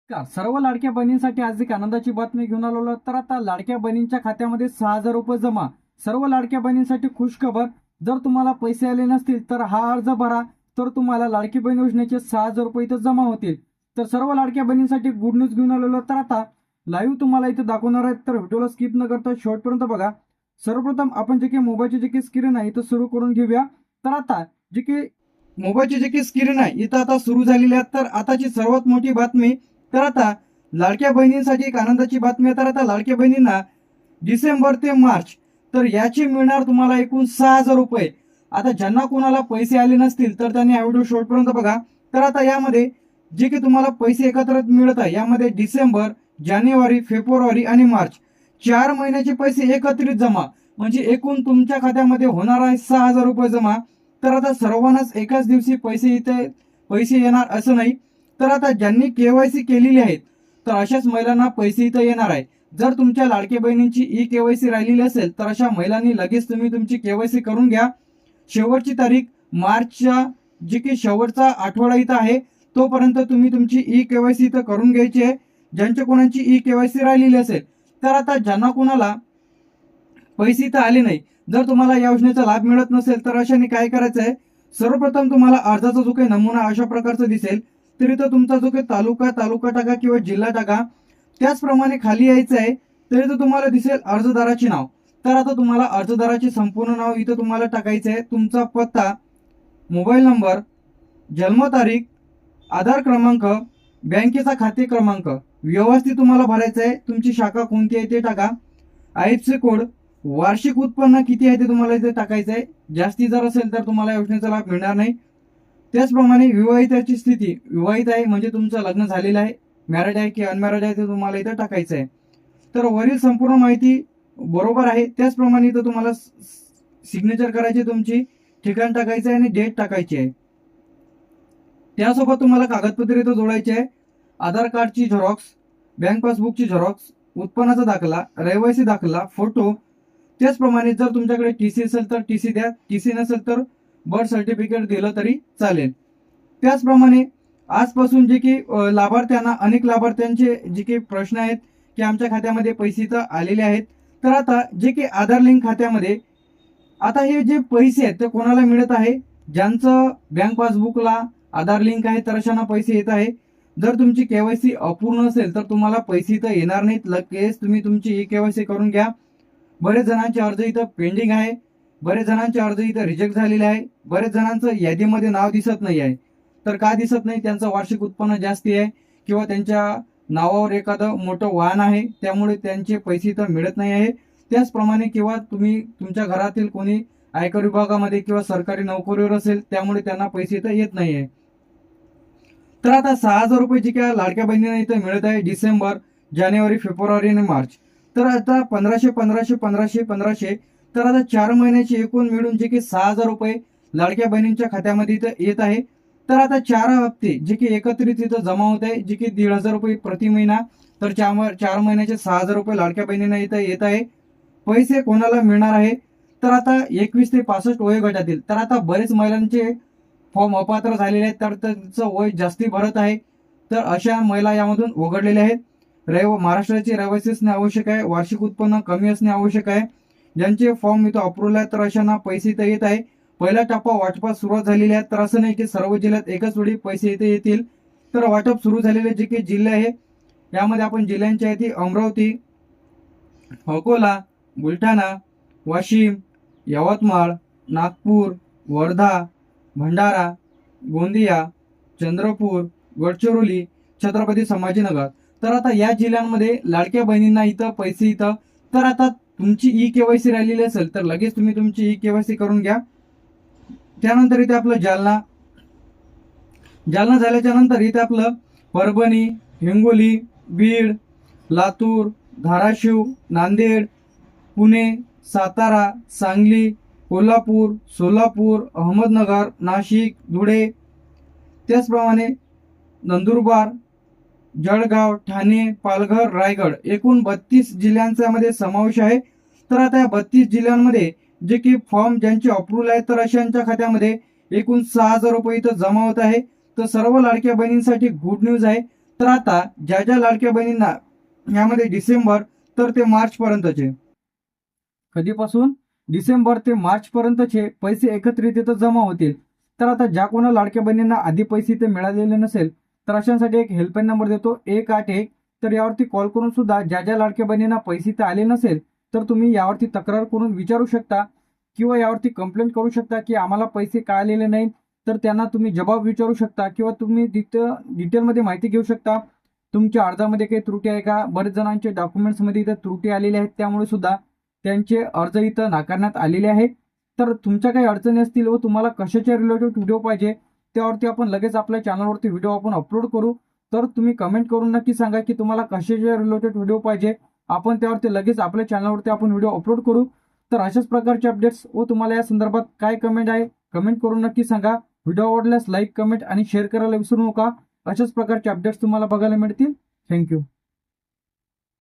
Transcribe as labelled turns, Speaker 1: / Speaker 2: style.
Speaker 1: सर्व लाडक्या बहिणींसाठी आज एक आनंदाची बातमी घेऊन आलेलो. तर आता लाडक्या बहिणींच्या खात्यामध्ये 6,000 रुपये जमा. सर्व लाडक्या बहिणींसाठी खुशखबर. जर तुम्हाला पैसे आले नसतील तर हा अर्ज भरा, तर तुम्हाला लाडकी बहीण योजनेचे 6,000 रुपये इथं जमा होतील. तर सर्व लाडक्या बहिणींसाठी गुड न्यूज घेऊन आलेलो. तर आता लाईव्ह तुम्हाला इथे दाखवणार आहेत, तर व्हिडिओला स्किप न करता शेवटपर्यंत बघा. सर्वप्रथम आपण जे काही मोबाईलची जे काही स्क्रीन आहे इथं सुरू करून घेऊया. तर आता जे काही मोबाईलची जे काही स्क्रीन आहे इथं आता सुरू झालेली आहे. तर आताची सर्वात मोठी बातमी, तर आता लाडक्या बहिणींसाठी एक आनंदाची बातमी आहे. तर आता लाडक्या बहिणींना डिसेंबर ते मार्च तर याची मिळणार तुम्हाला एकूण 6,000 रुपये. आता ज्यांना कोणाला पैसे आले नसतील तर त्यांनी हा व्हिडिओ शेवटपर्यंत बघा. तर आता यामध्ये जे की तुम्हाला पैसे एकत्र मिळत आहे, यामध्ये डिसेंबर, जानेवारी, फेब्रुवारी आणि मार्च 4 महिन्याचे पैसे एकत्रित जमा, म्हणजे एकूण तुमच्या खात्यामध्ये होणार आहे 6,000 रुपये जमा. तर आता सर्वांनाच एकाच दिवशी पैसे येणार असं नाही. तर आता ज्यांनी केवायसी केलेली आहेत तर अशाच महिलांना पैसे इथं येणार आहे. जर तुमच्या लाडक्या बहिणींची ई केवायसी राहिलेली असेल तर अशा महिलांनी लगेच तुम्ही तुमची केवायसी करून घ्या. शेवटची तारीख मार्चच्या जी की शेवटचा आठवडा इथं आहे, तोपर्यंत तुम्ही तुमची ई केवायसी इथं करून घ्यायची आहे. ज्यांच्या कोणाची ई केवायसी राहिलेली असेल, तर आता ज्यांना कोणाला पैसे इथं आले नाही, जर तुम्हाला या योजनेचा लाभ मिळत नसेल तर अशाने काय करायचं आहे, सर्वप्रथम तुम्हाला अर्जाचा जो काही नमुना अशा प्रकारचा दिसेल, तर इथं तुमचा जो काही तालुका टाका किंवा जिल्हा टाका. त्याचप्रमाणे खाली यायचं आहे, तर इथं तुम्हाला दिसेल अर्जदाराचे नाव. तर आता तुम्हाला अर्जदाराचे संपूर्ण नाव इथं तुम्हाला टाकायचं आहे. तुमचा पत्ता, मोबाईल नंबर, जन्मतारीख, आधार क्रमांक, बँकेचा खाते क्रमांक व्यवस्थित तुम्हाला भरायचं आहे. तुमची शाखा कोणती आहे ते टाका. आयएफसी कोड, वार्षिक उत्पन्न किती आहे ते तुम्हाला इथे टाकायचं आहे. जास्ती जर असेल तर तुम्हाला योजनेचा लाभ मिळणार नाही. त्याचप्रमाणे विवाहिताची स्थिती, विवाहित आहे म्हणजे तुमचं लग्न झालेलं आहे, मॅरिड आहे की अनमॅरिड आहे ते तुम्हाला इथं टाकायचं आहे. तर वरील संपूर्ण माहिती बरोबर आहे. त्याचप्रमाणे इथं तुम्हाला सिग्नेचर करायची, तुमची ठिकाण टाकायचं आहे आणि डेट टाकायची आहे. त्यासोबत तुम्हाला कागदपत्रे इथं जोडायचे आहे. आधार कार्डची झेरॉक्स, बँक पासबुकची झेरॉक्स, उत्पन्नाचा दाखला, रहिवासी दाखला, फोटो. त्याचप्रमाणे जर तुमच्याकडे टीसी असेल तर टीसी द्या, टीसी नसेल तर बर्थ सर्टिफिकेट दिलं तरी चालेल. त्याचप्रमाणे आजपासून जे की लाभार्थ्यांना, अनेक लाभार्थ्यांचे जे काही प्रश्न आहेत की आमच्या खात्यामध्ये पैसे तर आलेले आहेत, तर आता जे की आधार लिंक खात्यामध्ये आता हे जे पैसे आहेत ते कोणाला मिळत आहे, ज्यांचं बँक पासबुकला आधार लिंक आहे तर अशांना पैसे येत आहे. जर तुमची केवायसी अपूर्ण असेल तर तुम्हाला पैसे तर येणार नाहीत. लगेच तुम्ही तुमची ई केवायसी करून घ्या. बरेच जणांचे अर्ज इथं पेंडिंग आहे, बरेच जणांचे अर्ज इथं रिजेक्ट झालेले आहे, बरेच जणांचं यादीमध्ये नाव दिसत नाही आहे. तर का दिसत नाही? त्यांचं वार्षिक उत्पन्न जास्ती आहे किंवा त्यांच्या नावावर एखादं मोठं वाहन आहे, त्यामुळे त्यांचे पैसे तर मिळत नाही आहे. त्याचप्रमाणे किंवा तुम्ही तुमच्या घरातील कोणी आयकर विभागामध्ये किंवा सरकारी नोकरीवर असेल, त्यामुळे त्यांना पैसे तर येत नाही आहे. तर आता 6,000 रुपये जे काय लाडक्या बहिणींना इथं मिळत आहे डिसेंबर, जानेवारी, फेब्रुवारी आणि मार्च. तर आता 1500 तर आता 4 महिन्याची एकूण मिळून जे की 6,000 रुपये लाडक्या बहिणींच्या खात्यामध्ये इथं येत आहे. तर आता 4 हप्ते जे की एकत्रित इथं जमा होत आहे, जे की 1,500 रुपये प्रति महिना. तर 4 महिन्याचे 6,000 रुपये लाडक्या बहिणींना इथं येत आहे. पैसे कोणाला मिळणार आहे, तर आता 21 ते 65 वयोगटातील. तर आता बरेच महिलांचे फॉर्म अपात्र झालेले आहेत, तर त्यांचं वय जास्ती भरत आहे. तर अशा महिला यामधून वगळलेल्या आहेत. महाराष्ट्राचे रहिवासी असणे आवश्यक आहे, वार्षिक उत्पन्न कमी असणे आवश्यक आहे. ज्यांचे फॉर्म इथं अप्रूव्हल आहे तर अशांना पैसे इथं येत आहे. पहिला टप्पा वाटपास सुरुवात झालेली आहे. तर असं नाही की सर्व जिल्ह्यात एकाच वेळी पैसे इथे येतील. तर वाटप सुरू झालेले जे काही जिल्हे आहे, यामध्ये आपण जिल्ह्यांची आहे अमरावती, अकोला, बुलढाणा, वाशिम, यवतमाळ, नागपूर, वर्धा, भंडारा, गोंदिया, चंद्रपूर, गडचिरोली, छत्रपती संभाजीनगर. तर आता या जिल्ह्यांमध्ये लाडक्या बहिणींना इथं पैसे इथं. तर आता तुमची ई केवायसी राहिलेली असेल तर लगेच तुम्ही तुमची ई केवायसी करून घ्या. त्यानंतर इथे आपलं जालना झाल्याच्या नंतर इथे आपलं परभणी, हिंगोली, बीड, लातूर, धाराशिव, नांदेड, पुणे, सातारा, सांगली, कोल्हापूर, सोलापूर, अहमदनगर, नाशिक, धुळे, त्याचप्रमाणे नंदुरबार, जळगाव, ठाणे, पालघर, रायगड, एकूण 32 जिल्ह्यांचा मध्ये समावेश आहे. तर आता या 32 जिल्ह्यांमध्ये जे की फॉर्म ज्यांचे अप्रूव्हल आहे तर अशांच्या खात्यामध्ये एकूण 6,000 रुपये इथं जमा होत आहे. तर सर्व लाडक्या बहिणींसाठी गुड न्यूज आहे. तर आता ज्या ज्या लाडक्या बहिणींना यामध्ये डिसेंबर तर ते मार्च पर्यंतचे, कधीपासून डिसेंबर ते मार्च पर्यंतचे पैसे एकत्रित इथं जमा होतील. तर आता ज्या कोणा लाडक्या बहिणींना आधी पैसे इथे मिळालेले नसेल तर अशांसाठी एक हेल्पलाईन नंबर देतो 181. तर यावरती कॉल करून सुद्धा ज्या ज्या लाडक्या बहिणींना पैसे इथे आले नसेल तर तुम्ही यावरती तक्रार करून विचारू शकता किंवा यावरती कंप्लेंट करू शकता की आम्हाला पैसे का आलेले नाहीत. तर त्यांना तुम्ही जबाब विचारू शकता किंवा तुम्ही तिथं डिटेलमध्ये माहिती घेऊ शकता तुमच्या अर्जामध्ये काही त्रुटी आहे का. बरेच जणांचे डॉक्युमेंट्समध्ये इथं त्रुटी आलेल्या आहेत, त्यामुळे सुद्धा त्यांचे अर्ज इथं नाकारण्यात आलेले आहेत. तर तुमच्या काही अडचणी असतील व तुम्हाला कशाच्या रिलेटेड व्हिडिओ पाहिजे त्यावरती आपण लगेच आपल्या चॅनलवरती व्हिडिओ आपण अपलोड करू. तर तुम्ही कमेंट करून नक्की सांगा की तुम्हाला कशाच्या रिलेटेड व्हिडिओ पाहिजे, आपण त्यावरती लगेच आपल्या चॅनलवरती आपण व्हिडिओ अपलोड करू. तर अशाच प्रकारचे अपडेट्स व तुम्हाला या संदर्भात काय कमेंट आहे कमेंट करून नक्की सांगा. व्हिडिओ आवडल्यास लाईक, कमेंट आणि शेअर करायला विसरू नका. अशाच प्रकारचे अपडेट्स तुम्हाला बघायला मिळतील. थँक्यू.